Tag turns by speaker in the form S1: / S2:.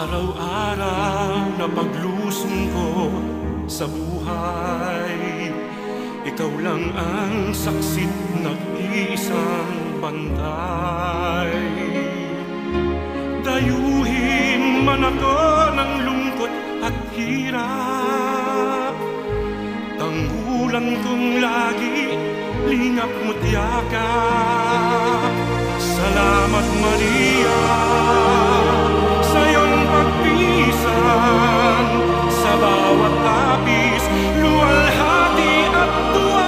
S1: araw-araw na paglusong ko sa buhay, ikaw lang ang saksit nag-iisang bantay. Dayuhin man ako ng lungkot at hirap, tanggulan kong lagi lingap mo't yakap. Salamat Maria sa iyong pagpisan, sa bawat tapis, luwalhati at tuwa.